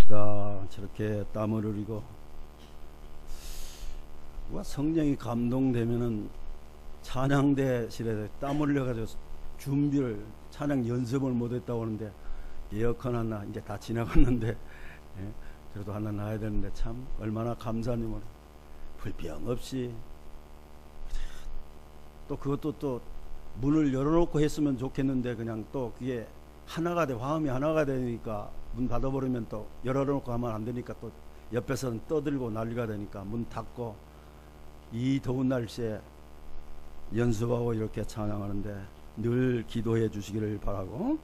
우리가 저렇게 땀을 흘리고 누가 성령이 감동되면은 찬양대실에 땀을 흘려가지고 준비를 찬양 연습을 못했다고 하는데 에어컨 하나 이제 다 지나갔는데 그래도 하나 놔야 되는데 참 얼마나 감사님을 불평 없이 또 그것도 또 문을 열어놓고 했으면 좋겠는데 그냥 또 그게 하나가 돼 화음이 하나가 되니까 문 닫아버리면 또 열어놓고 하면 안 되니까 또 옆에서는 떠들고 난리가 되니까 문 닫고 이 더운 날씨에 연습하고 이렇게 찬양하는데 늘 기도해 주시기를 바라고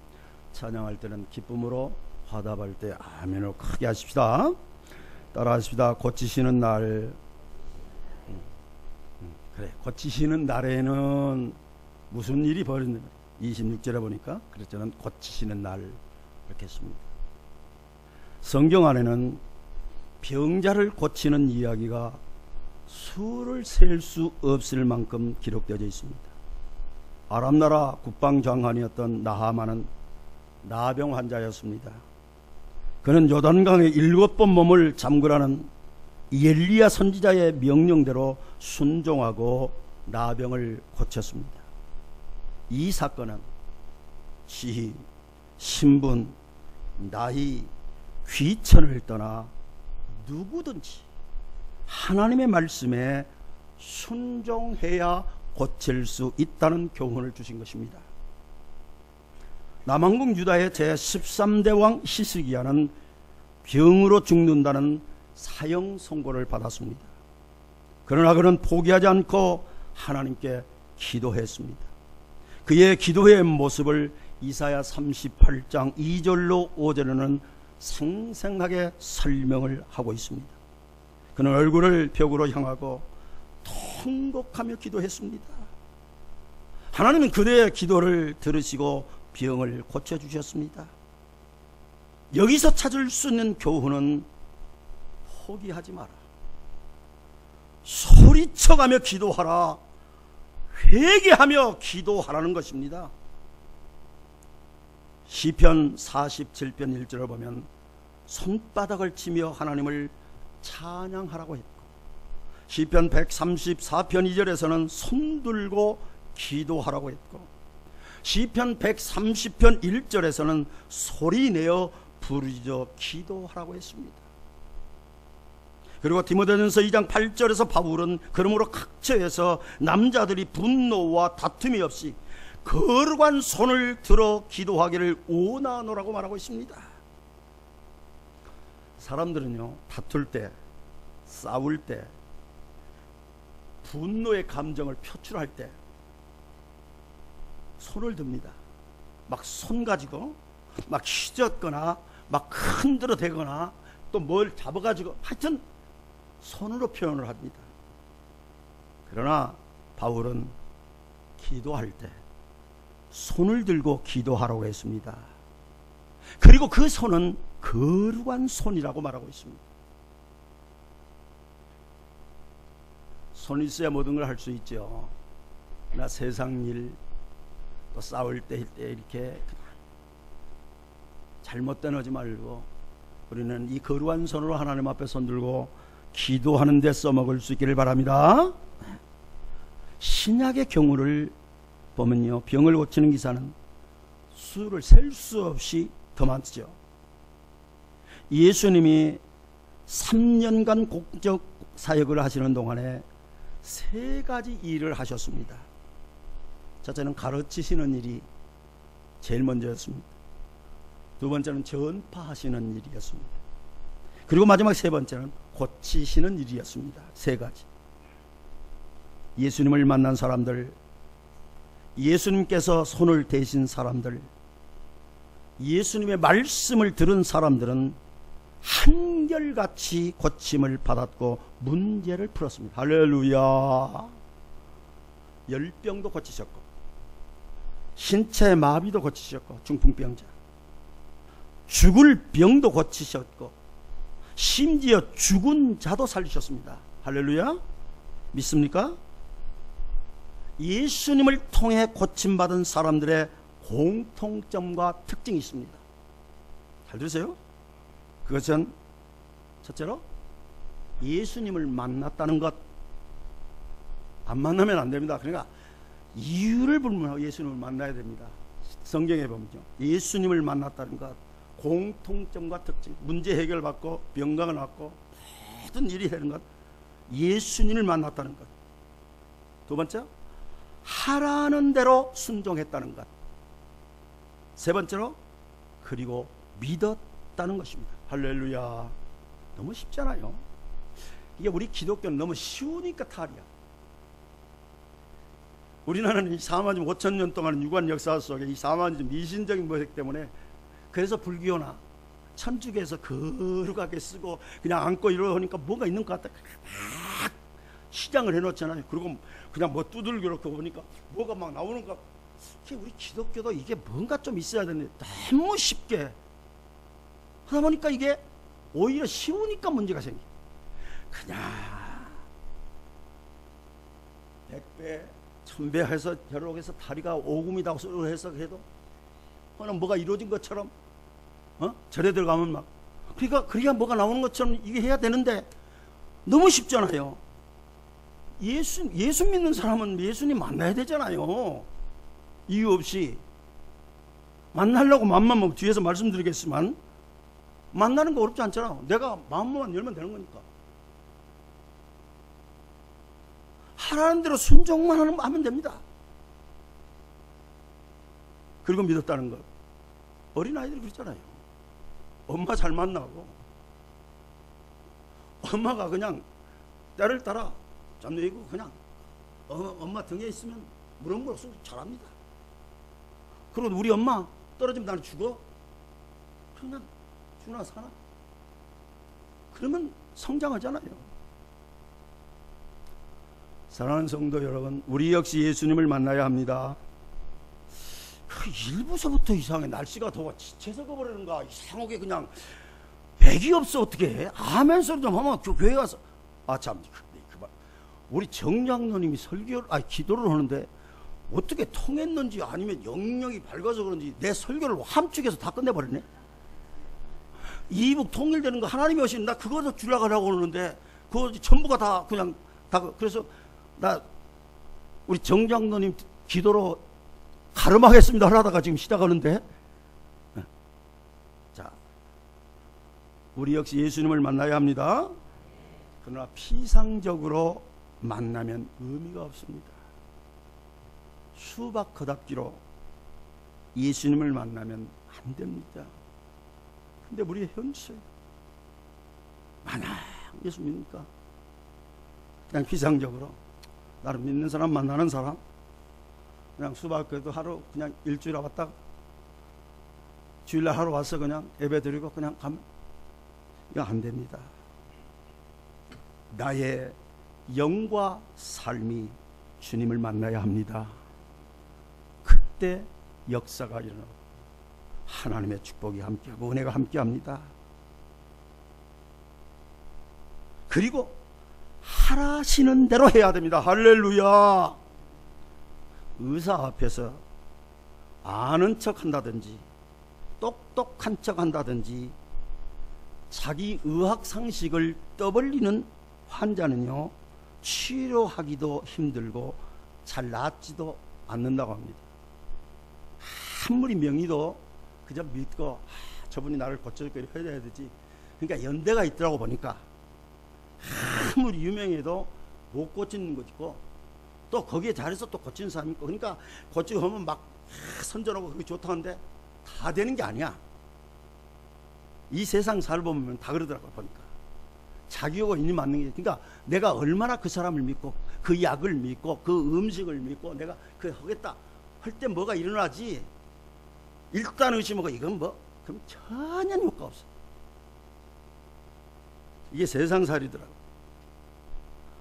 찬양할 때는 기쁨으로 화답할 때 아멘을 크게 하십시다. 따라 하십시다. 고치시는 날 그래 고치시는 날에는 무슨 일이 벌어지는 26절에 보니까 그랬잖아요. 고치시는 날 이렇게 했습니다. 성경 안에는 병자를 고치는 이야기가 수를 셀 수 없을 만큼 기록되어 있습니다. 아람 나라 국방장관이었던 나하만은 나병 환자였습니다. 그는 요단강에 7번 몸을 잠그라는 엘리야 선지자의 명령대로 순종하고 나병을 고쳤습니다. 이 사건은 지위, 신분, 나이, 귀천을 떠나 누구든지 하나님의 말씀에 순종해야 고칠 수 있다는 교훈을 주신 것입니다. 남왕국 유다의 제13대 왕 히스기야는 병으로 죽는다는 사형 선고를 받았습니다. 그러나 그는 포기하지 않고 하나님께 기도했습니다. 그의 기도의 모습을 이사야 38장 2절로 5절에는 생생하게 설명을 하고 있습니다. 그는 얼굴을 벽으로 향하고 통곡하며 기도했습니다. 하나님은 그대의 기도를 들으시고 병을 고쳐주셨습니다. 여기서 찾을 수 있는 교훈은 포기하지 마라. 소리쳐가며 기도하라. 회개하며 기도하라는 것입니다. 시편 47편 1절을 보면 손바닥을 치며 하나님을 찬양하라고 했고 시편 134편 2절에서는 손들고 기도하라고 했고 시편 130편 1절에서는 소리내어 부르짖어 기도하라고 했습니다. 그리고 디모데전서 2장 8절에서 바울은 그러므로 각처에서 남자들이 분노와 다툼이 없이 거룩한 손을 들어 기도하기를 원하노라고 말하고 있습니다. 사람들은요 다툴 때 싸울 때 분노의 감정을 표출할 때 손을 듭니다. 막 손 가지고 막 휘젓거나 막 흔들어 대거나 또 뭘 잡아가지고 하여튼 손으로 표현을 합니다. 그러나 바울은 기도할 때 손을 들고 기도하라고 했습니다. 그리고 그 손은 거룩한 손이라고 말하고 있습니다. 손이 있어야 모든 걸 할 수 있죠. 나 세상 일 또 싸울 때 이렇게 잘못된 하지 말고 우리는 이 거룩한 손으로 하나님 앞에 손들고 기도하는 데 써먹을 수 있기를 바랍니다. 신약의 경우를 보면요 병을 고치는 기사는 수를 셀 수 없이 더 많죠. 예수님이 3년간 공적 사역을 하시는 동안에 3가지 일을 하셨습니다. 첫째는 가르치시는 일이 제일 먼저였습니다. 두 번째는 전파하시는 일이었습니다. 그리고 마지막 세 번째는 고치시는 일이었습니다. 3가지. 예수님을 만난 사람들, 예수님께서 손을 대신 사람들, 예수님의 말씀을 들은 사람들은 한결같이 고침을 받았고 문제를 풀었습니다. 할렐루야. 열병도 고치셨고 신체 마비도 고치셨고 중풍병자, 죽을 병도 고치셨고 심지어 죽은 자도 살리셨습니다. 할렐루야. 믿습니까? 예수님을 통해 고침받은 사람들의 공통점과 특징이 있습니다. 잘 들으세요. 그것은 첫째로 예수님을 만났다는 것. 안 만나면 안 됩니다. 그러니까 이유를 불문하고 예수님을 만나야 됩니다. 성경에 보면요, 예수님을 만났다는 것, 공통점과 특징, 문제 해결받고 병강을 받고 모든 일이 되는 것, 예수님을 만났다는 것. 두 번째, 하라는 대로 순종했다는 것. 세 번째로, 그리고 믿었다는 것입니다. 할렐루야. 너무 쉽잖아요. 이게 우리 기독교는 너무 쉬우니까 탈이야. 우리나라는 이 사마니즘 5,000년 동안 유관 역사 속에 이 사마니즘 미신적인 모색 때문에, 그래서 불교나 천주교에서 거룩하게 쓰고 그냥 안고 이러니까 뭐가 있는 것 같다 막 시장을 해놓잖아요. 그리고 그냥 뭐 두들겨 놓고 보니까 뭐가 막 나오는 것. 우리 기독교도 이게 뭔가 좀 있어야 되는데 너무 쉽게 하다 보니까 이게 오히려 쉬우니까 문제가 생겨. 그냥 100배 1000배 해서 혈록에서 다리가 오금이다 해서 해도 그냥 뭐가 이루어진 것처럼 절에 들어가면 막 그러니까 뭐가 나오는 것처럼 이게 해야 되는데 너무 쉽잖아요. 예수 믿는 사람은 예수님 만나야 되잖아요. 이유 없이 만나려고 마음만 먹고, 뒤에서 말씀드리겠지만 만나는 거 어렵지 않잖아. 내가 마음만 열면 되는 거니까. 하라는 대로 순종만 하면 됩니다. 그리고 믿었다는 것. 어린아이들이 그랬잖아요. 엄마 잘 만나고 엄마가 그냥 때를 따라 잠들고 그냥 엄마 등에 있으면 무럭무럭 잘합니다. 그리고 우리 엄마 떨어지면 나는 죽어. 그냥 죽나 사나. 그러면 성장하잖아요. 사랑하는 성도 여러분, 우리 역시 예수님을 만나야 합니다. 그 일부서부터 이상해. 날씨가 더워 지쳐서 가버리는가. 이상하게 그냥 백이 없어. 어떻게 해? 아멘 소리 좀 하면 교회 가서 참 그만. 우리 정장로님이 기도를 하는데 어떻게 통했는지 아니면 영역이 밝아서 그런지 내 설교를 함축해서 다 끝내버렸네. 이북 통일되는 거 하나님이 오신, 나 그거 주려고 하는데 그거 전부가 다 그냥 다. 그래서 나 우리 정장로님 기도로 가름하겠습니다 하다가 지금 시작하는데, 자, 우리 역시 예수님을 만나야 합니다. 그러나 피상적으로 만나면 의미가 없습니다. 수박 커답기로 예수님을 만나면 안 됩니다. 근데 우리 현실 많아. 예수 믿습니까? 그냥 피상적으로 나를 믿는 사람 만나는 사람, 그냥 수박에도 하루 그냥 일주일에 왔다 주일날 하루 와서 그냥 예배 드리고 그냥 가면 이거 안 됩니다. 나의 영과 삶이 주님을 만나야 합니다. 그때 역사가 일어나고 하나님의 축복이 함께하고 은혜가 함께합니다. 그리고 하라시는 대로 해야 됩니다. 할렐루야. 의사 앞에서 아는 척 한다든지 똑똑한 척 한다든지 자기 의학 상식을 떠벌리는 환자는요, 치료하기도 힘들고 잘 낫지도 않는다고 합니다. 아무리 명의도 그저 믿고 저분이 나를 고쳐줄 거리 해야 되지. 그러니까 연대가 있더라고 보니까 아무리 유명해도 못 고치는 거 있고 또 거기에 잘해서 또 고치는 사람이 있고, 그러니까 고치고 하면 막 선전하고 그게 좋다는데 다 되는 게 아니야. 이 세상 살보면 다 그러더라고요. 보니까 자기하고 인이 맞는 게, 그러니까 내가 얼마나 그 사람을 믿고 그 약을 믿고 그 음식을 믿고 내가 그 하겠다 할 때 뭐가 일어나지. 일단 의심하고 이건 뭐 그럼 전혀 효과 없어. 이게 세상살이더라고.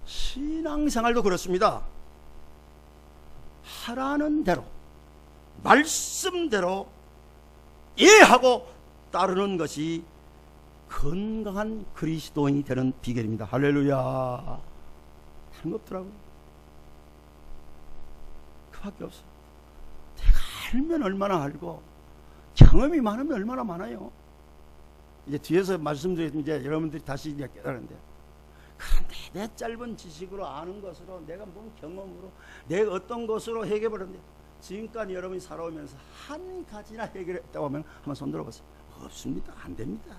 신앙생활도 그렇습니다. 하라는 대로 말씀대로 이해하고 따르는 것이 건강한 그리스도인이 되는 비결입니다. 할렐루야. 다른 거 없더라고요. 그밖에 없어. 내가 알면 얼마나 알고 경험이 많으면 얼마나 많아요. 이제 뒤에서 말씀드리면 이제 여러분들이 다시 이제 깨달은데, 그런데 내 짧은 지식으로 아는 것으로, 내가 뭔 경험으로, 내가 어떤 것으로 해결해버렸는데, 지금까지 여러분이 살아오면서 한 가지나 해결했다고 하면 한번 손 들어보세요. 없습니다. 안 됩니다.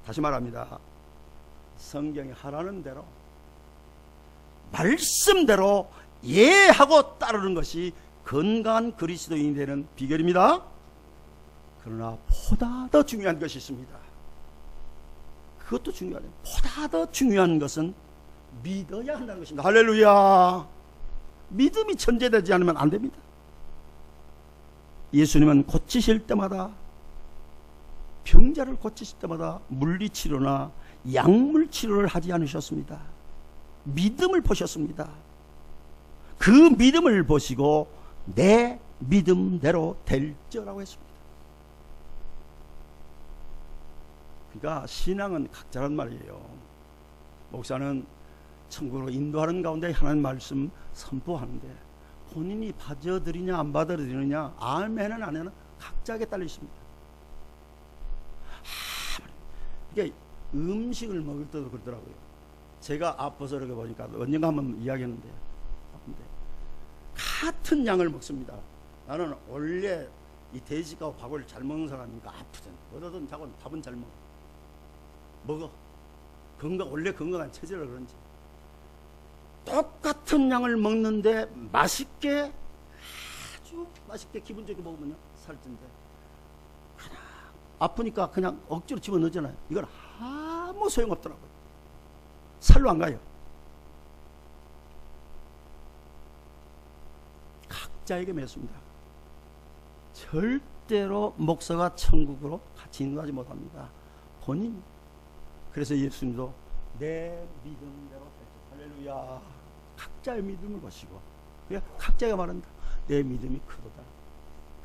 다시 말합니다. 성경이 하라는 대로, 말씀대로 예하고 따르는 것이 건강한 그리스도인이 되는 비결입니다. 그러나 보다 더 중요한 것이 있습니다. 그것도 중요하네요. 보다 더 중요한 것은 믿어야 한다는 것입니다. 할렐루야. 믿음이 천재되지 않으면 안 됩니다. 예수님은 고치실 때마다, 병자를 고치실 때마다 물리치료나 약물치료를 하지 않으셨습니다. 믿음을 보셨습니다. 그 믿음을 보시고 내 믿음대로 될지라고 했습니다. 그러니까 신앙은 각자란 말이에요. 목사는 천국으로 인도하는 가운데 하나님 말씀 선포하는데, 본인이 받아들이냐 안 받아들이느냐, 아멘은 안 해는 각자에게 딸려 있습니다. 이게 음식을 먹을 때도 그러더라고요. 제가 아파서 이렇게 보니까 언젠가 한번 이야기했는데, 같은 양을 먹습니다. 나는 원래 이 돼지하고 밥을 잘 먹는 사람이니까 아프든 어디든 자고 밥은 잘 먹어. 원래 건강한 체질이라 그런지 똑같은 양을 먹는데 맛있게, 아주 맛있게 기분 좋게 먹으면요 살찐데, 그냥 아프니까 그냥 억지로 집어넣잖아요. 이건 아무 소용없더라고요. 살로 안 가요. 각자에게 맺습니다. 절대로 목사가 천국으로 같이 인도하지 못합니다. 본인. 그래서 예수님도 내 믿음대로 할렐루야. 각자의 믿음을 보시고, 각자가 말한다. 내 믿음이 크도다.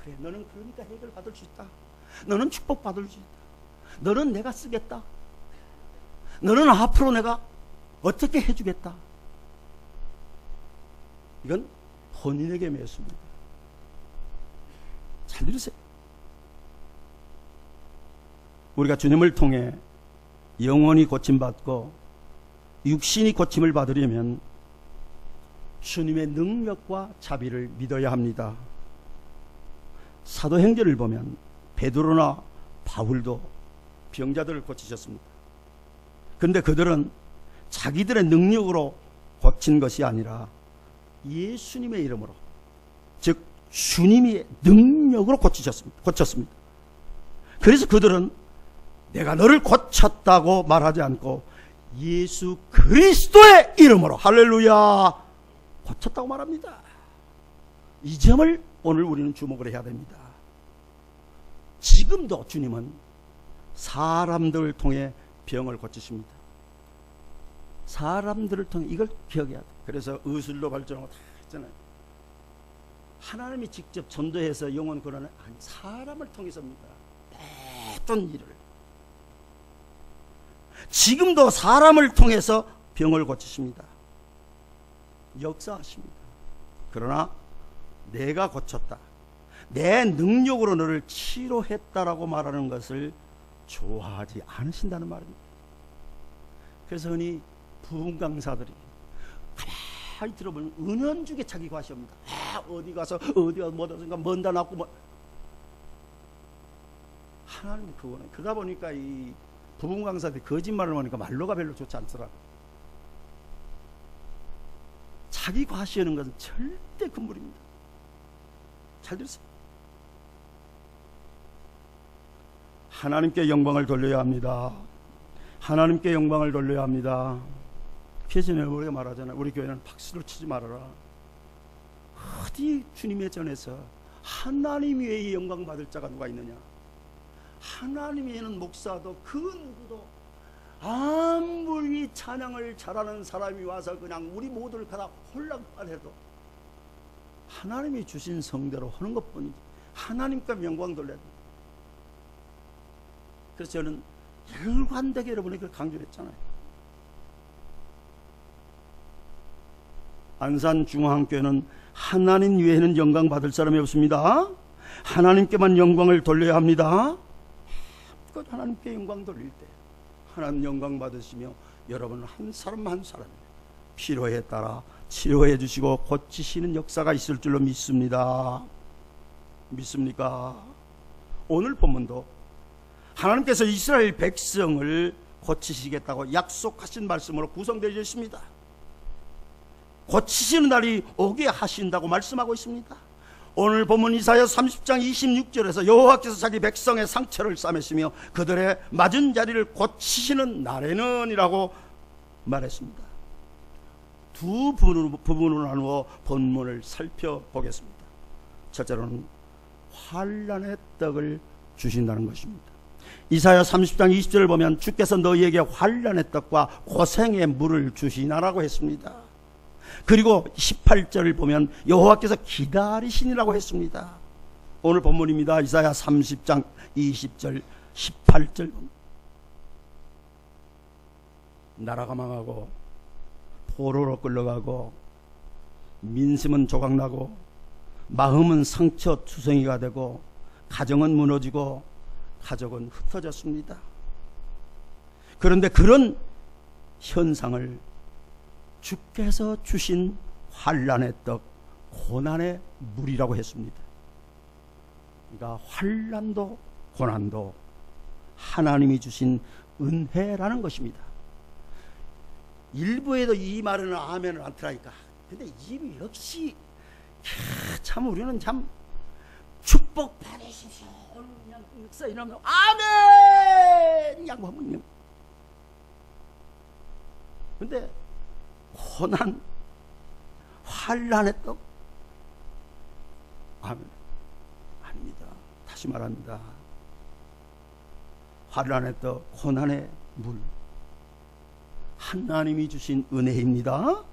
그래, 너는 그러니까 해결 받을 수 있다. 너는 축복 받을 수 있다. 너는 내가 쓰겠다. 너는 앞으로 내가 어떻게 해주겠다. 이건 본인에게 매습니다. 잘 들으세요. 우리가 주님을 통해 영혼이 고침받고 육신이 고침을 받으려면 주님의 능력과 자비를 믿어야 합니다. 사도행전을 보면 베드로나 바울도 병자들을 고치셨습니다. 그런데 그들은 자기들의 능력으로 고친 것이 아니라 예수님의 이름으로, 즉 주님의 능력으로 고쳤습니다. 그래서 그들은 내가 너를 고쳤다고 말하지 않고 예수 그리스도의 이름으로 할렐루야 고쳤다고 말합니다. 이 점을 오늘 우리는 주목을 해야 됩니다. 지금도 주님은 사람들을 통해 병을 고치십니다. 사람들을 통해, 이걸 기억해야 돼. 그래서 의술로 발전하고 다 했잖아요. 하나님이 직접 전도해서 영혼 구원하는, 아니, 사람을 통해서입니다. 어떤 일을. 지금도 사람을 통해서 병을 고치십니다. 역사하십니다. 그러나 내가 고쳤다, 내 능력으로 너를 치료했다라고 말하는 것을 좋아하지 않으신다는 말입니다. 그래서 흔히 부흥강사들이 가만히 들어보면 은연중에 자기 과시합니다. 어디 가서 어디가 뭐든가 먼다 놨고 뭐. 하나님 그거는, 그러다 보니까 이 부흥강사들이 거짓말을 하니까 말로가 별로 좋지 않더라고요. 자기 과시하는 것은 절대 금물입니다. 잘 들으세요. 하나님께 영광을 돌려야 합니다. 하나님께 영광을 돌려야 합니다. 예전에 우리가 말하잖아요. 우리 교회는 박수를 치지 말아라. 어디 주님의 전에서 하나님 외에 영광 받을 자가 누가 있느냐. 하나님 외에는 목사도 그 누구도 아무리 찬양을 잘하는 사람이 와서 그냥 우리 모두를 가다 홀락해도 하나님이 주신 성대로 하는 것뿐이지 하나님께 영광 돌려야 됩니다. 그래서 저는 일관되게 여러분에게 강조했잖아요. 안산중앙교회는 하나님 외에는 영광 받을 사람이 없습니다. 하나님께만 영광을 돌려야 합니다. 하나님께 영광 돌릴 때 하나님 영광 받으시며 여러분 한 사람 한 사람 필요에 따라 치료해 주시고 고치시는 역사가 있을 줄로 믿습니다. 믿습니까? 오늘 본문도 하나님께서 이스라엘 백성을 고치시겠다고 약속하신 말씀으로 구성되어 있습니다. 고치시는 날이 오게 하신다고 말씀하고 있습니다. 오늘 본문 이사야 30장 26절에서 여호와께서 자기 백성의 상처를 싸매시며 그들의 맞은 자리를 고치시는 날에는 이라고 말했습니다. 두 부분으로 나누어 본문을 살펴보겠습니다. 첫째로는 환난의 떡을 주신다는 것입니다. 이사야 30장 20절을 보면 주께서 너희에게 환난의 떡과 고생의 물을 주시나라고 했습니다. 그리고 18절을 보면 여호와께서 기다리시니라고 했습니다. 오늘 본문입니다. 이사야 30장 20절 18절 나라가 망하고 포로로 끌려가고 민심은 조각나고 마음은 상처투성이가 되고 가정은 무너지고 가족은 흩어졌습니다. 그런데 그런 현상을 주께서 주신 환난의 떡, 고난의 물이라고 했습니다. 그러니까 환난도 고난도 하나님이 주신 은혜라는 것입니다. 일부에도 이 말은 아멘을 안 들으니까 근데 이 역시 참 우리는 참 축복 받으십시오 오늘 그냥 역사 이러면 아멘 양보하면 근데 고난 환난의 떡 아멘 아닙니다. 다시 말합니다. 환난의 떡 고난의 물 하나님이 주신 은혜입니다.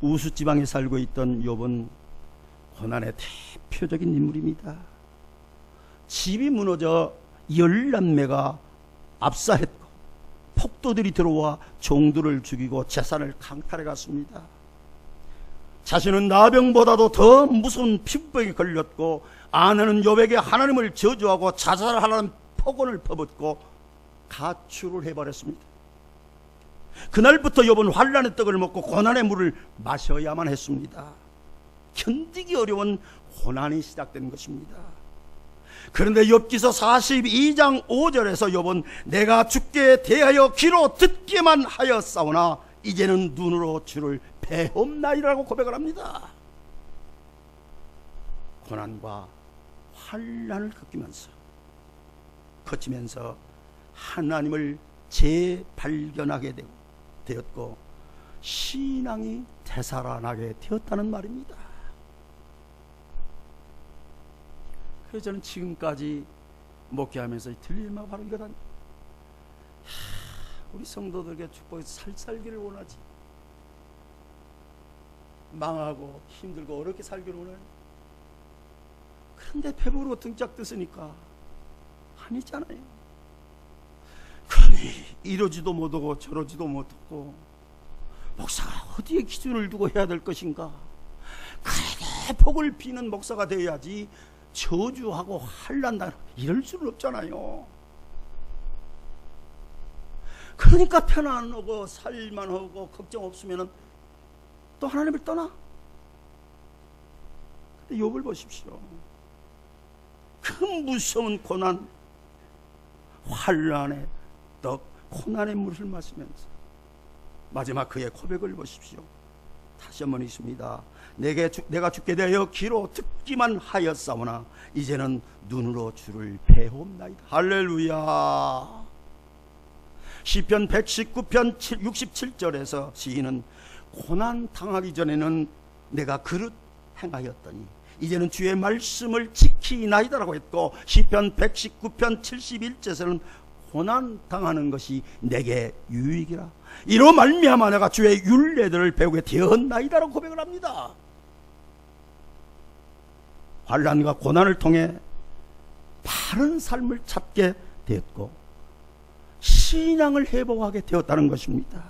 우수지방에 살고 있던 욥은 고난의 대표적인 인물입니다. 집이 무너져 10남매가 압사했고 폭도들이 들어와 종들을 죽이고 재산을 강탈해 갔습니다. 자신은 나병보다도 더 무서운 피부병에 걸렸고 아내는 욥에게 하나님을 저주하고 자살하라는 폭언을 퍼붓고 가출을 해버렸습니다. 그날부터 욥은 환난의 떡을 먹고 고난의 물을 마셔야만 했습니다. 견디기 어려운 고난이 시작된 것입니다. 그런데 욥기서 42장 5절에서 욥은 내가 주께 대하여 귀로 듣기만 하였사오나 이제는 눈으로 주를 배옵나이라고 고백을 합니다. 고난과 환난을 거치면서 하나님을 재발견하게 되었고 신앙이 되살아나게 되었다는 말입니다. 그래서 저는 지금까지 목회하면서 들릴 말 바로 이거다. 우리 성도들에게 축복이 살기를 원하지. 망하고 힘들고 어렵게 살기를 원하니. 그런데 배부르고 등짝 뜨으니까 아니잖아요. 그러니 이러지도 못하고 저러지도 못하고 목사가 어디에 기준을 두고 해야 될 것인가. 그래도 복을 비는 목사가 되어야지 저주하고 환난다 이럴 수는 없잖아요. 그러니까 편안하고 살만 하고 걱정 없으면 또 하나님을 떠나. 근데 욥을 보십시오. 그 무서운 고난 환난의 떡 고난의 물을 마시면서 마지막 그의 고백을 보십시오. 다시 한번 있습니다. 내가 주께 대하여 귀로 듣기만 하였사오나 이제는 눈으로 주를 배옵나이다. 할렐루야. 시편 119편 67절에서 시인은 고난 당하기 전에는 내가 그릇 행하였더니 이제는 주의 말씀을 지키나이다라고 했고 시편 119편 71절에서는 고난 당하는 것이 내게 유익이라 이로 말미암아 내가 주의 율례들을 배우게 되었나이다라고 고백을 합니다. 환난과 고난을 통해 바른 삶을 찾게 되었고 신앙을 회복하게 되었다는 것입니다.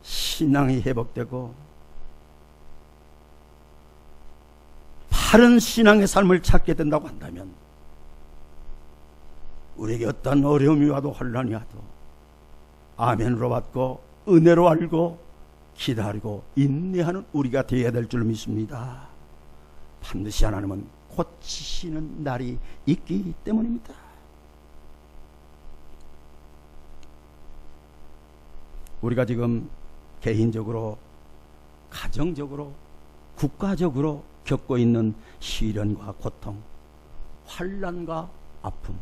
신앙이 회복되고 바른 신앙의 삶을 찾게 된다고 한다면 우리에게 어떤 어려움이 와도 환난이 와도 아멘으로 받고 은혜로 알고 기다리고 인내하는 우리가 되어야 될 줄 믿습니다. 반드시 하나님은 고치시는 날이 있기 때문입니다. 우리가 지금 개인적으로, 가정적으로, 국가적으로 겪고 있는 시련과 고통, 환난과 아픔,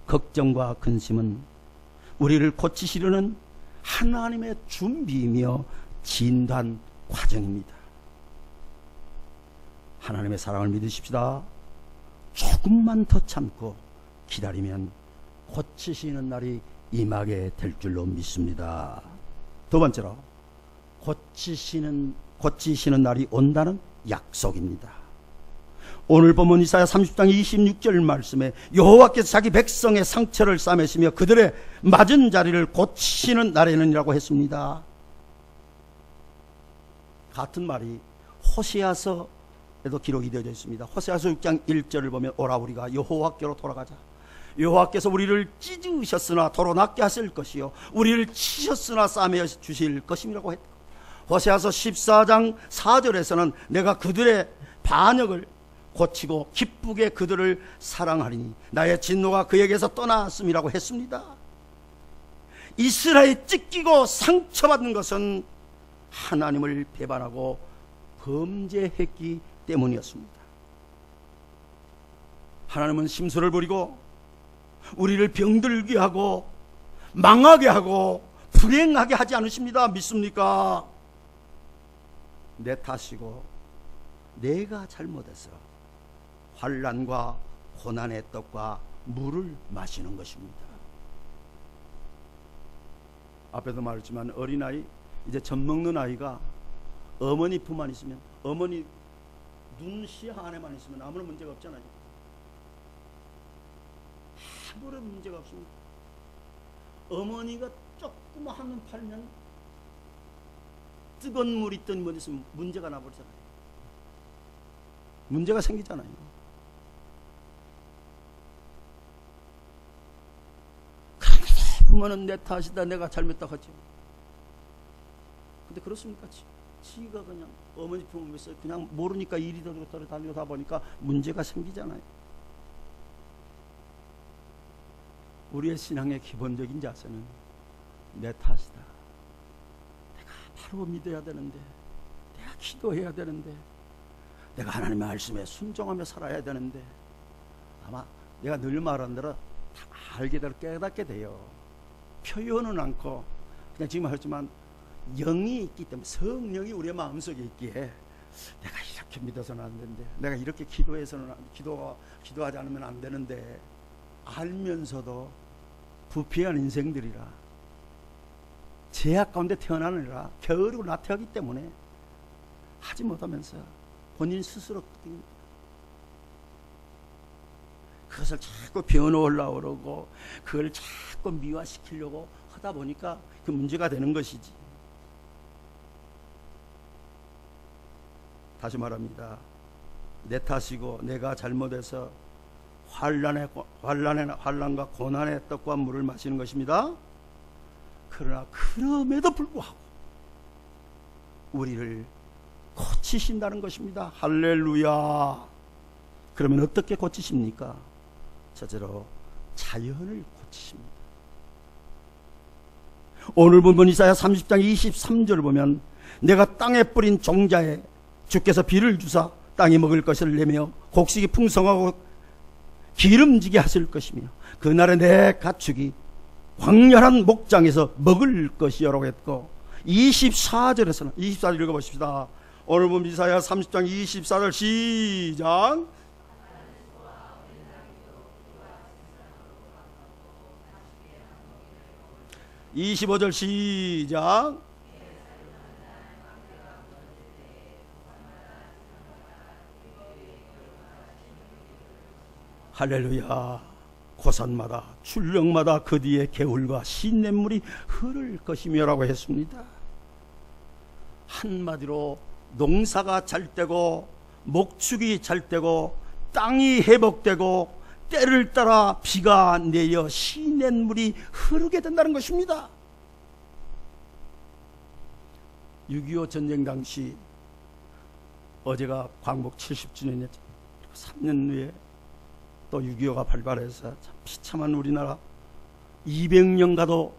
걱정과 근심은 우리를 고치시려는 하나님의 준비이며 진단 과정입니다. 하나님의 사랑을 믿으십시다. 조금만 더 참고 기다리면 고치시는 날이 임하게 될 줄로 믿습니다. 두 번째로, 고치시는 날이 온다는 약속입니다. 오늘 본문 이사야 30장 26절 말씀에 여호와께서 자기 백성의 상처를 싸매시며 그들의 맞은 자리를 고치시는 날에는이라고 했습니다. 같은 말이 호세아서에도 기록이 되어져 있습니다. 호세아서 6장 1절을 보면 오라 우리가 여호와께로 돌아가자. 여호와께서 우리를 찢으셨으나 도로 낫게 하실 것이요 우리를 치셨으나 싸매 주실 것임이라고 했다. 호세아서 14장 4절에서는 내가 그들의 반역을 고치고 기쁘게 그들을 사랑하리니 나의 진노가 그에게서 떠났음이라고 했습니다. 이스라엘이 찢기고 상처받은 것은 하나님을 배반하고 범죄했기 때문이었습니다. 하나님은 심술을 부리고 우리를 병들게 하고 망하게 하고 불행하게 하지 않으십니다. 믿습니까? 내 탓이고 내가 잘못해서 환난과 고난의 떡과 물을 마시는 것입니다. 앞에도 말했지만 어린아이, 이제 젖 먹는 아이가 어머니 품만 있으면, 어머니 눈 시야 안에만 있으면 아무런 문제가 없잖아요. 아무런 문제가 없습니다. 어머니가 조금 한눈 팔면 뜨거운 물 있던 뭐 있으면 문제가 나버리잖아요. 문제가 생기잖아요. 부모는 내 탓이다, 내가 잘못했다 하죠. 근데 그렇습니까? 지가 그냥 어머니 품에서 그냥 모르니까 이리 저리 달려다 보니까 문제가 생기잖아요. 우리의 신앙의 기본적인 자세는 내 탓이다. 내가 바로 믿어야 되는데, 내가 기도해야 되는데, 내가 하나님의 말씀에 순종하며 살아야 되는데, 아마 내가 늘 말한 대로 다 알게 되고 깨닫게 돼요. 표현은 않고 그냥 지금 하지만 영이 있기 때문에, 성령이 우리의 마음속에 있기에 내가 이렇게 믿어서는 안 되는데, 내가 이렇게 기도해서는 기도하지 않으면 안 되는데, 알면서도 부패한 인생들이라, 죄악 가운데 태어나느라 게으르고 나태하기 때문에 하지 못하면서 본인 스스로 그것을 자꾸 변호하려고 그러고 그걸 자꾸 미화시키려고 하다 보니까 그 문제가 되는 것이지. 다시 말합니다. 내 탓이고 내가 잘못해서 환난과 고난의 떡과 물을 마시는 것입니다. 그러나 그럼에도 불구하고 우리를 고치신다는 것입니다. 할렐루야. 그러면 어떻게 고치십니까? 첫째로 자연을 고치십니다. 오늘 본문 이사야 30장 23절을 보면 내가 땅에 뿌린 종자에 주께서 비를 주사 땅이 먹을 것을 내며 곡식이 풍성하고 기름지게 하실 것이며 그날에 내 가축이 광활한 목장에서 먹을 것이요라고 했고, 24절에서는 24절 읽어보십시다. 오늘 본문 이사야 30장 24절 시작. 25절 시작. 할렐루야. 고산마다 출렁마다 그 뒤에 개울과 시냇물이 흐를 것이며라고 했습니다. 한마디로 농사가 잘 되고 목축이 잘 되고 땅이 회복되고 때를 따라 비가 내려 시냇물이 흐르게 된다는 것입니다. 6.25 전쟁 당시, 어제가 광복 70주년이었죠. 3년 후에 또 6.25가 발발해서 참 비참한 우리나라 200년 가도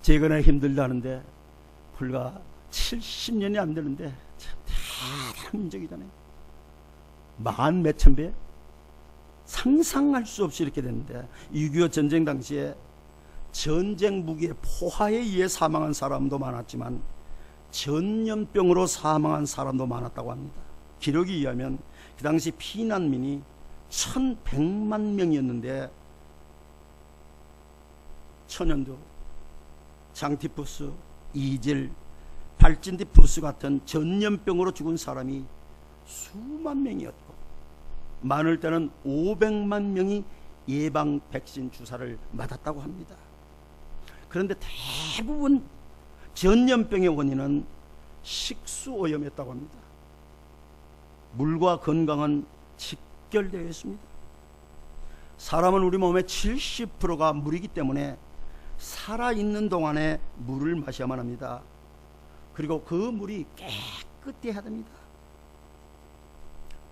재건하기 힘들다는데 불과 70년이 안 되는데 참 대단한 민족이잖아요. 만 몇천 배? 상상할 수 없이 이렇게 됐는데 6.25 전쟁 당시에 전쟁 무기의 포화에 의해 사망한 사람도 많았지만 전염병으로 사망한 사람도 많았다고 합니다. 기록에 의하면 그 당시 피난민이 1100만 명이었는데 천연두, 장티푸스, 이질, 발진티푸스 같은 전염병으로 죽은 사람이 수만 명이었고 많을 때는 500만 명이 예방 백신 주사를 맞았다고 합니다. 그런데 대부분 전염병의 원인은 식수오염이었다고 합니다. 물과 건강은 직결되어 있습니다. 사람은 우리 몸의 70%가 물이기 때문에 살아있는 동안에 물을 마셔야만 합니다. 그리고 그 물이 깨끗해야 됩니다.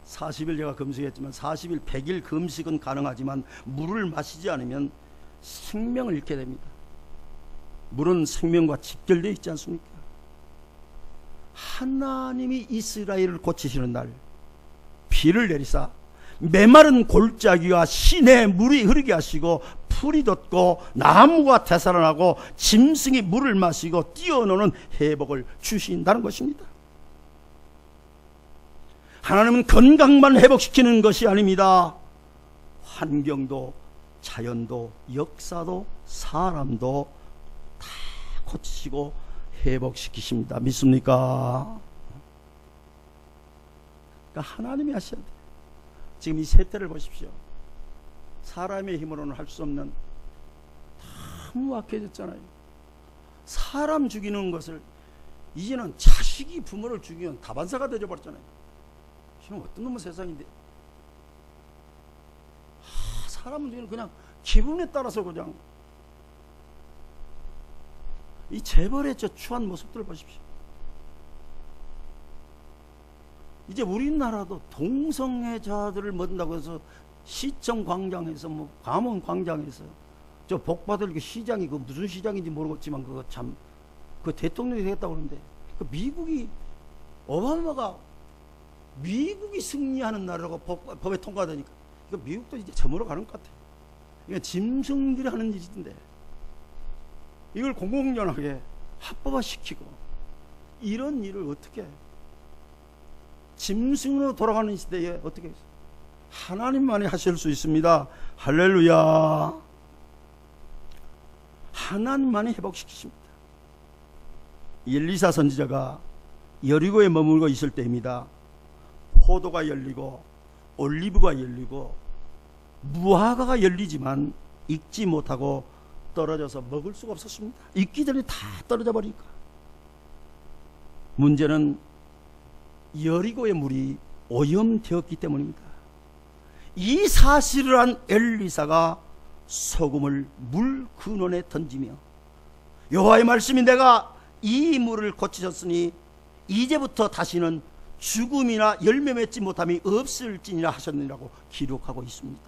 40일 제가 금식했지만 40일 100일 금식은 가능하지만 물을 마시지 않으면 생명을 잃게 됩니다. 물은 생명과 직결되어 있지 않습니까? 하나님이 이스라엘을 고치시는 날 비를 내리사 메마른 골짜기와 시내에 물이 흐르게 하시고 풀이 돋고 나무가 되살아나고 짐승이 물을 마시고 뛰어노는 회복을 주신다는 것입니다. 하나님은 건강만 회복시키는 것이 아닙니다. 환경도 자연도 역사도 사람도 다 고치시고 회복시키십니다. 믿습니까? 그러니까 하나님이 하셔야 돼요. 지금 이 세태를 보십시오. 사람의 힘으로는 할 수 없는, 너무 악해졌잖아요. 사람 죽이는 것을 이제는 자식이 부모를 죽이면 다반사가 되어버렸잖아요. 이건 어떤 놈의 세상인데. 사람은 그냥 기분에 따라서 그냥 이 재벌의 저 추한 모습들을 보십시오. 이제 우리나라도 동성애자들을 mod는다고 해서 시청 광장에서 뭐 감원 광장에서 저 복받을 그 시장이 그 무슨 시장인지 모르겠지만 그거 참 그 대통령이 되겠다고 그러는데 그 미국이 오바마가 미국이 승리하는 나라라고 법에 통과되니까 이거 미국도 이제 저물어 가는 것 같아요. 이거 짐승들이 하는 일인데 이걸 공공연하게 합법화시키고 이런 일을 어떻게 해요? 짐승으로 돌아가는 시대에 어떻게 해요? 하나님만이 하실 수 있습니다. 할렐루야. 하나님만이 회복시키십니다. 엘리사 선지자가 여리고에 머물고 있을 때입니다. 포도가 열리고 올리브가 열리고 무화과가 열리지만 익지 못하고 떨어져서 먹을 수가 없었습니다. 익기 전에 다 떨어져 버리니까. 문제는 여리고의 물이 오염되었기 때문입니다. 이 사실을 한 엘리사가 소금을 물 근원에 던지며 여호와의 말씀이 내가 이 물을 고치셨으니 이제부터 다시는 죽음이나 열매 맺지 못함이 없을지니라 하셨느니라고 기록하고 있습니다.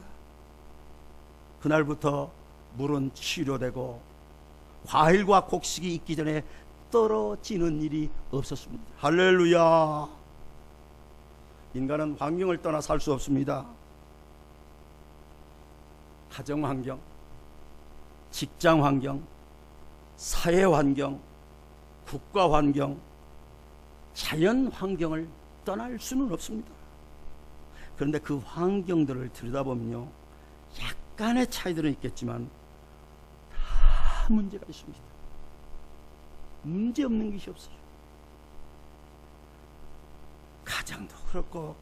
그날부터 물은 치료되고 과일과 곡식이 익기 전에 떨어지는 일이 없었습니다. 할렐루야. 인간은 환경을 떠나 살 수 없습니다. 가정 환경, 직장 환경, 사회 환경, 국가 환경, 자연 환경을 떠날 수는 없습니다. 그런데 그 환경들을 들여다보면요, 약간의 차이들은 있겠지만 다 문제가 있습니다. 문제 없는 것이 없어요. 가정도 그렇고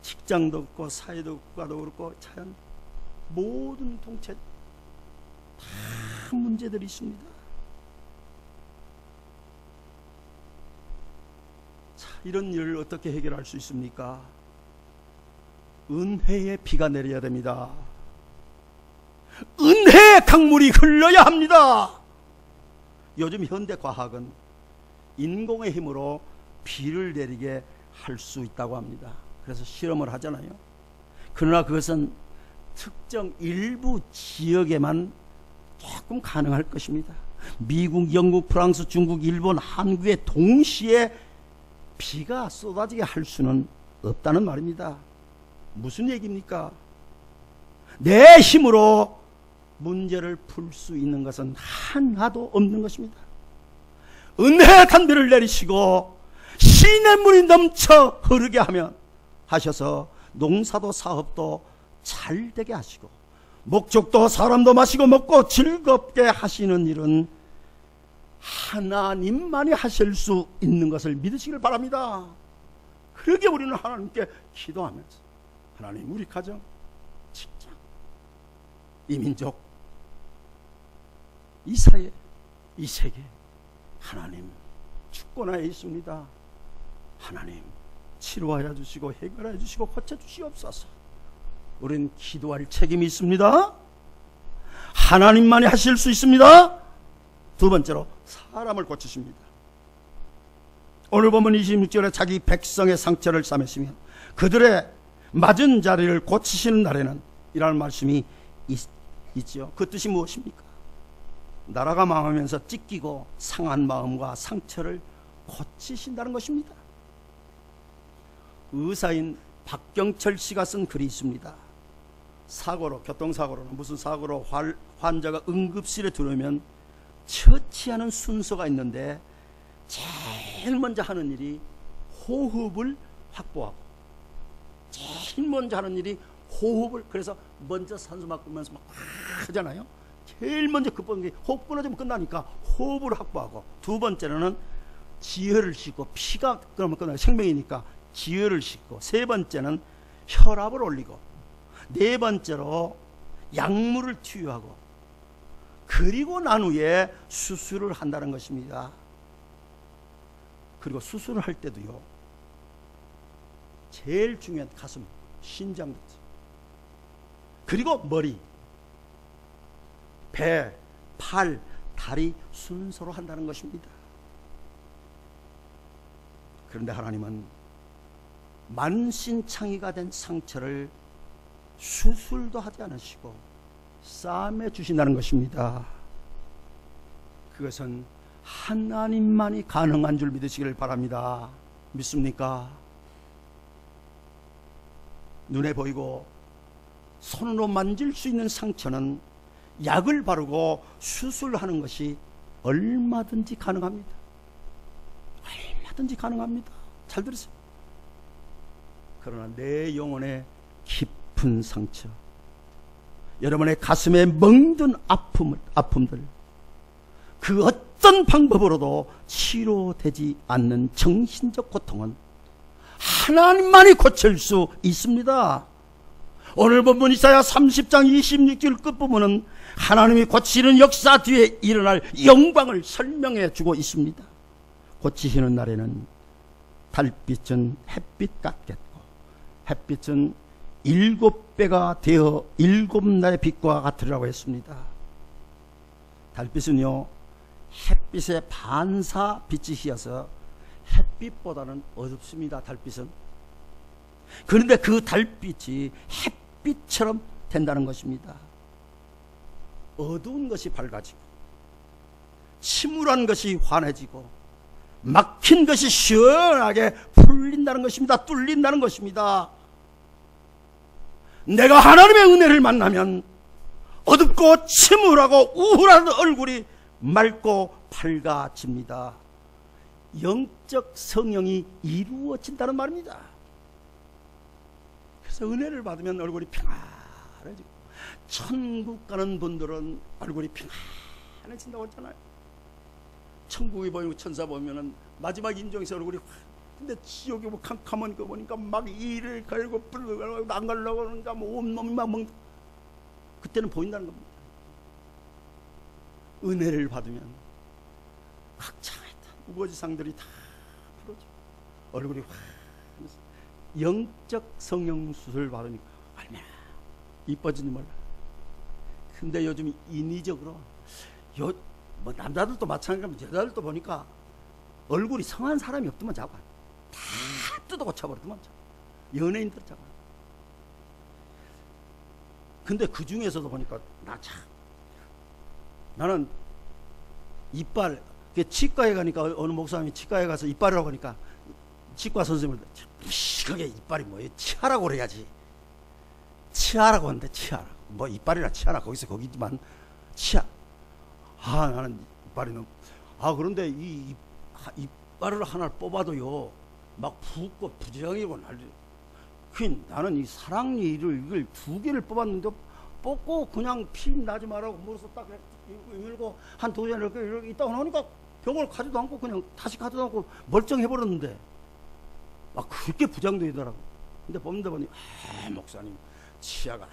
직장도 그렇고 사회도 국가도 그렇고 자연 모든 통째 다 문제들이 있습니다. 자, 이런 일을 어떻게 해결할 수 있습니까? 은혜의 비가 내려야 됩니다. 은혜의 강물이 흘러야 합니다. 요즘 현대 과학은 인공의 힘으로 비를 내리게 할 수 있다고 합니다. 그래서 실험을 하잖아요. 그러나 그것은 특정 일부 지역에만 조금 가능할 것입니다. 미국, 영국, 프랑스, 중국, 일본, 한국에 동시에 비가 쏟아지게 할 수는 없다는 말입니다. 무슨 얘기입니까? 내 힘으로 문제를 풀 수 있는 것은 하나도 없는 것입니다. 은혜의 단비를 내리시고 신의 물이 넘쳐 흐르게 하셔서 농사도 사업도 잘 되게 하시고 목적도 사람도 마시고 먹고 즐겁게 하시는 일은 하나님만이 하실 수 있는 것을 믿으시길 바랍니다. 그러게 우리는 하나님께 기도하면서 하나님, 우리 가정, 직장, 이 민족, 이 사회, 이 세계, 하나님 주권하에 있습니다. 하나님 치료하여 주시고 해결해 주시고 고쳐 주시옵소서. 우리는 기도할 책임이 있습니다. 하나님만이 하실 수 있습니다. 두 번째로 사람을 고치십니다. 오늘 보면 26절에 자기 백성의 상처를 싸매시며 그들의 맞은 자리를 고치시는 날에는 이라는 말씀이 있지요. 그 뜻이 무엇입니까? 나라가 망하면서 찢기고 상한 마음과 상처를 고치신다는 것입니다. 의사인 박경철 씨가 쓴 글이 있습니다. 교통사고로는 무슨 사고로 환자가 응급실에 들어오면 처치하는 순서가 있는데 제일 먼저 하는 일이 호흡을 확보하고, 제일 먼저 하는 일이 호흡을, 그래서 먼저 산소 맡으면서 막 하잖아요. 제일 먼저 급한 게 호흡 끊어지면 끝나니까 호흡을 확보하고, 두 번째로는 지혈을 싣고, 피가 그러면 끝나요. 생명이니까 지혈을 싣고, 세 번째는 혈압을 올리고, 네 번째로 약물을 투여하고, 그리고 난 후에 수술을 한다는 것입니다. 그리고 수술을 할 때도요, 제일 중요한 가슴, 심장, 그리고 머리, 배, 팔, 다리 순서로 한다는 것입니다. 그런데 하나님은 만신창이가 된 상처를 수술도 하지 않으시고 싸매 주신다는 것입니다. 그것은 하나님만이 가능한 줄 믿으시기를 바랍니다. 믿습니까? 눈에 보이고 손으로 만질 수 있는 상처는 약을 바르고 수술하는 것이 얼마든지 가능합니다. 얼마든지 가능합니다. 잘 들으세요. 그러나 내 영혼의 깊은 상처, 여러분의 가슴에 멍든 아픔들, 그 어떤 방법으로도 치료되지 않는 정신적 고통은 하나님만이 고칠 수 있습니다. 오늘 본문 이사야 30장 26절 끝부분은 하나님이 고치는 역사 뒤에 일어날 영광을 설명해 주고 있습니다. 고치시는 날에는 달빛은 햇빛 같겠고, 햇빛은 7배가 되어 7날의 빛과 같으리라고 했습니다. 달빛은요, 햇빛의 반사 빛이어서 햇빛보다는 어둡습니다. 달빛은. 그런데 그 달빛이 햇빛처럼 된다는 것입니다. 어두운 것이 밝아지고, 침울한 것이 환해지고, 막힌 것이 시원하게 풀린다는 것입니다. 뚫린다는 것입니다. 내가 하나님의 은혜를 만나면 어둡고 침울하고 우울한 얼굴이 맑고 밝아집니다. 영적 성령이 이루어진다는 말입니다. 그래서 은혜를 받으면 얼굴이 평안해지고, 천국 가는 분들은 얼굴이 평안해진다고 했잖아요. 천국에 보이고 천사 보면은 마지막 인종에서 얼굴이 근데 지옥에 뭐 캄캄한 거 보니까 막 이를 갈고 뿔을 갈고 안 가려고 그러니까 뭐 온몸이 막 그때는 보인다는 겁니다. 은혜를 받으면 각창했던 우거지상들이 다 풀어져, 얼굴이 확 영적 성형수술 받으니까 얼마나 이뻐진지 몰라. 근데 요즘 인위적으로 뭐 남자들도 마찬가지로 여자들도 보니까 얼굴이 성한 사람이 없더만 자꾸 다 뜯어 고쳐버리더만 연예인들 자꾸. 근데 그 중에서도 보니까 나는 이빨, 치과에 가니까 어느 목사님이 치과에 가서 이빨이라고 하니까 치과 선생님을 무식하게 이빨이 뭐예요? 치아라고 그래야지. 치아라고 하는데 치아. 뭐 이빨이라 치아라 거기서 거기지만 치아. 나는 이빨이 너무. 그런데 이 이빨을 하나 뽑아도요 막 붓고 부정이고 난리. 나는 이 사랑니를 이걸 2개를 뽑았는데 뽑고 그냥 피 나지 말라고 물어서 딱 밀고 한 2시간 이렇게 있다가 나오니까 병원을 가지도 않고 그냥 다시 가지도 않고 멀쩡해버렸는데 그렇게 부정되더라고. 근데 보는데 보니 목사님 치아가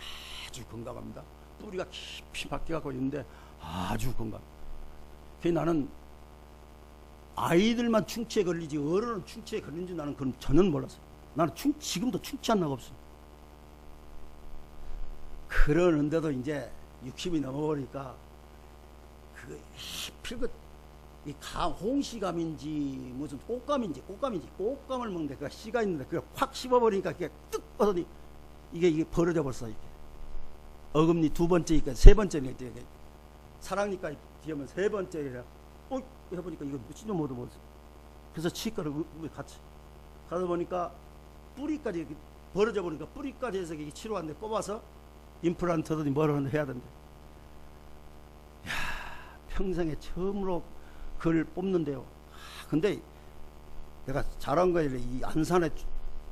아주 건강합니다. 뿌리가 깊이 박혀갖고 있는데 아주 건강. 나는 아이들만 충치에 걸리지 어른은 충치에 걸린지 나는 그건 전혀 몰랐어요. 나는 지금도 충치 한 날 없어. 그러는데도 이제 60이 넘어버리니까 이 홍시감인지 무슨 꽃감을 먹는데 그 씨가 있는데 그게 확 씹어버리니까 그게 뜩 뻗더니 이게 벌어져 벌써 이게 어금니 2번째니까 3번째니까 이게 사랑니까 뒤에면 3번째 해보니까 이거 묻지도 못하고 그래서 치과를 같이 가다 보니까 뿌리까지 벌어져 버리니까 뿌리까지 해서 이게 치료하는데 뽑아서 임플란트든지 뭐를 해야 된대. 평생에 처음으로 그걸 뽑는데요. 근데 내가 잘한 거예요. 이 안산의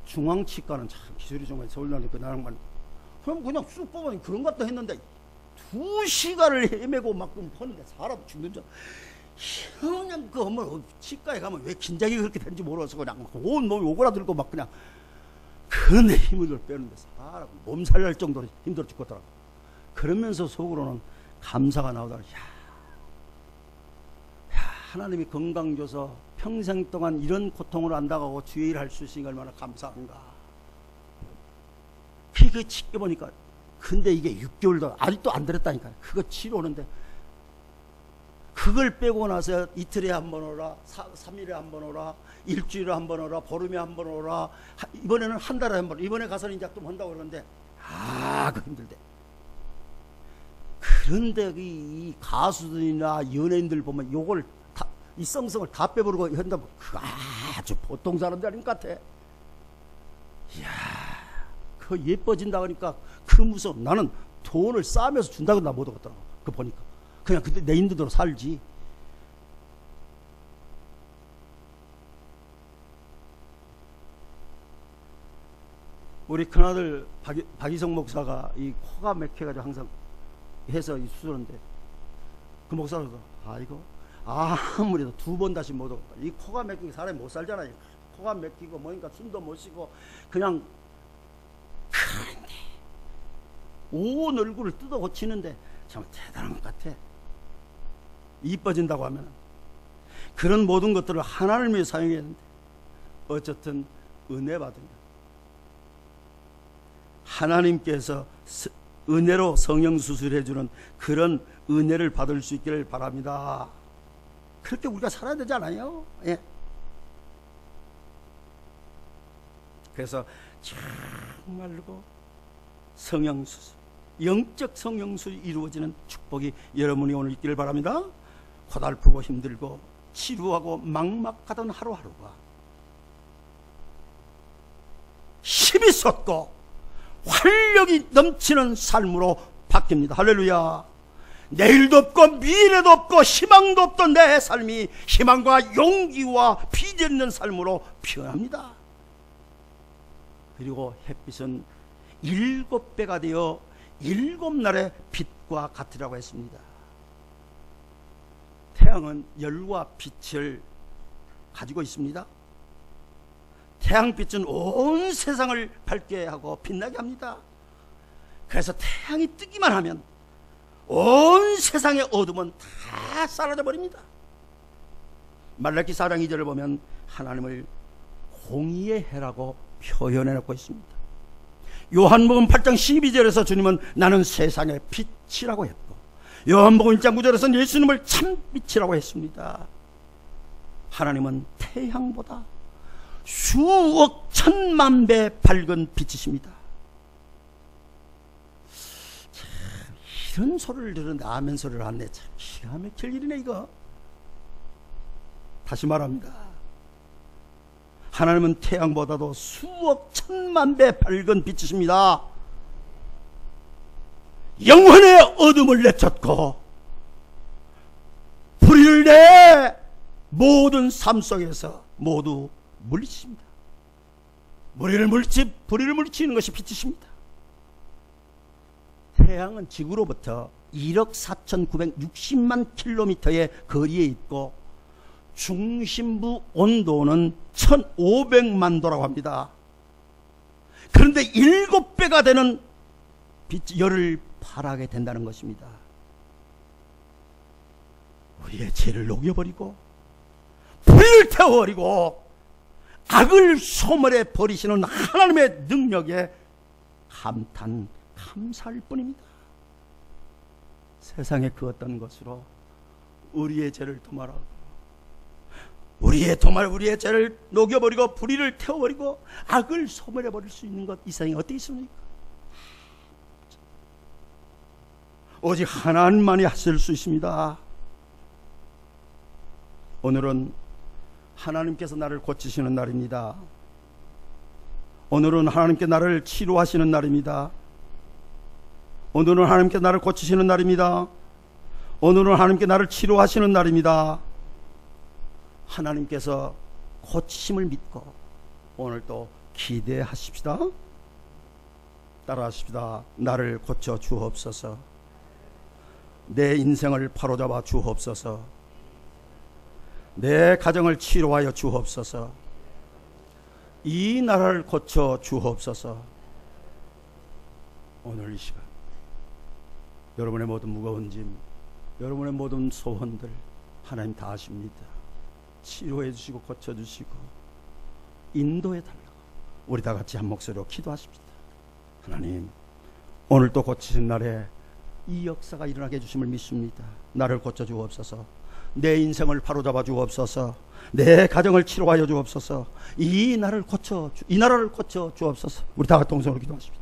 중앙치과는 참 기술이 정말 서울 나니까 나랑만 그냥 쑥 뽑으니 그런 것도 했는데 2시간을 헤매고 막 하는데 사람 죽는 줄. 그냥 치과에 가면 왜 긴장이 그렇게 되는지 몰라서 그냥 온 몸이 오그라들고 막 그냥 근데 힘을 빼는데 사람 몸살 날 정도로 힘들어 죽겠더라고. 그러면서 속으로는 감사가 나오더라고. 하나님이 건강 줘서 평생 동안 이런 고통을 안 당하고 주의 일을 할 수 있으니까 얼마나 감사한가. 그거 지켜보니까 근데 이게 6개월도 아직도 안 들었다니까. 그거 치료하는데 그걸 빼고 나서 이틀에 한 번 오라, 3일에 한 번 오라, 일주일에 한 번 오라, 보름에 한 번 오라, 이번에는 한 달에 한 번, 이번에 가서는 이제 좀 한다고 그러는데 그 힘들대. 그런데 이 가수들이나 연예인들 보면 요걸 이 성성을 다 빼버리고 한다면 아주 보통 사람들 아닌 것 같아. 이야, 그 예뻐진다 그러니까 그 무서워. 나는 돈을 쌓으면서 준다고 나 못 하겠더라고. 그거 보니까 그냥 그때 내 인도대로 살지. 우리 큰아들 박이성 목사가 이 코가 막혀가지고 항상 해서 이 수술하는데 그 목사가 이거 아무래도 2번 다시 못 오겠다. 이 코가 막히고 사람이 못 살잖아요. 코가 막히고 뭐니까 숨도 못 쉬고 그냥 그런데 온 얼굴을 뜯어 고치는데 정말 대단한 것 같아. 이뻐진다고 하면 그런 모든 것들을 하나님을 위해 사용해야 되는데 어쨌든 은혜 받은 것. 하나님께서 은혜로 성형수술해 주는 그런 은혜를 받을 수 있기를 바랍니다. 그렇게 우리가 살아야 되잖아요. 예. 그래서 정말로 성형수술, 영적 성형수술이 이루어지는 축복이 여러분이 오늘 있기를 바랍니다. 고달프고 힘들고 지루하고 막막하던 하루하루가 힘이 솟고 활력이 넘치는 삶으로 바뀝니다. 할렐루야. 내일도 없고 미래도 없고 희망도 없던 내 삶이 희망과 용기와 비전 있는 삶으로 변합니다. 그리고 햇빛은 7배가 되어 7날의 빛과 같으라고 했습니다. 태양은 열과 빛을 가지고 있습니다. 태양빛은 온 세상을 밝게 하고 빛나게 합니다. 그래서 태양이 뜨기만 하면 온 세상의 어둠은 다 사라져 버립니다. 말라기 4장 2절을 보면 하나님을 공의의 해라고 표현해 놓고 있습니다. 요한복음 8장 12절에서 주님은 나는 세상의 빛이라고 했고, 요한복음 1장 9절에서는 예수님을 참빛이라고 했습니다. 하나님은 태양보다 수억 천만 배 밝은 빛이십니다. 참, 이런 소리를 들은 아멘 소리를 안 내. 참 기가 막힐 일이네 이거. 다시 말합니다. 하나님은 태양보다도 수억 천만 배 밝은 빛이십니다. 영혼의 어둠을 내쫓고 불의를 내 모든 삶 속에서 모두 물리칩니다. 불의를 물리치는 것이 빛이십니다. 태양은 지구로부터 1억 4,960만 킬로미터의 거리에 있고 중심부 온도는 1,500만 도라고 합니다. 그런데 7배가 되는 열을 발하게 된다는 것입니다. 우리의 죄를 녹여버리고 불의를 태워버리고 악을 소멸해 버리시는 하나님의 능력에 감사할 뿐입니다. 세상의 그 어떤 것으로 우리의 죄를 도말하고 우리의 죄를 녹여버리고 불의를 태워버리고 악을 소멸해버릴 수 있는 것, 이 세상에 어떻게 있습니까? 오직 하나님만이 하실 수 있습니다. 오늘은 하나님께서 나를 고치시는 날입니다. 오늘은 하나님께 나를 치료하시는 날입니다. 오늘은 하나님께 나를 고치시는 날입니다. 오늘은 하나님께 나를 치료하시는 날입니다. 하나님께서 고치심을 믿고 오늘도 기대하십시다. 따라하십시다. 나를 고쳐 주옵소서. 내 인생을 바로잡아 주옵소서. 내 가정을 치료하여 주옵소서. 이 나라를 고쳐 주옵소서. 오늘 이 시간 여러분의 모든 무거운 짐, 여러분의 모든 소원들 하나님 다 아십니다. 치료해 주시고 고쳐 주시고 인도해 달라고 우리 다 같이 한 목소리로 기도하십시다. 하나님, 오늘 또 고치신 날에 이 역사가 일어나게 해주심을 믿습니다. 나를 고쳐 주옵소서. 내 인생을 바로잡아 주옵소서. 내 가정을 치료하여 주옵소서. 이 나라를 고쳐 주옵소서. 우리 다 같이 동성으로 기도하십시다.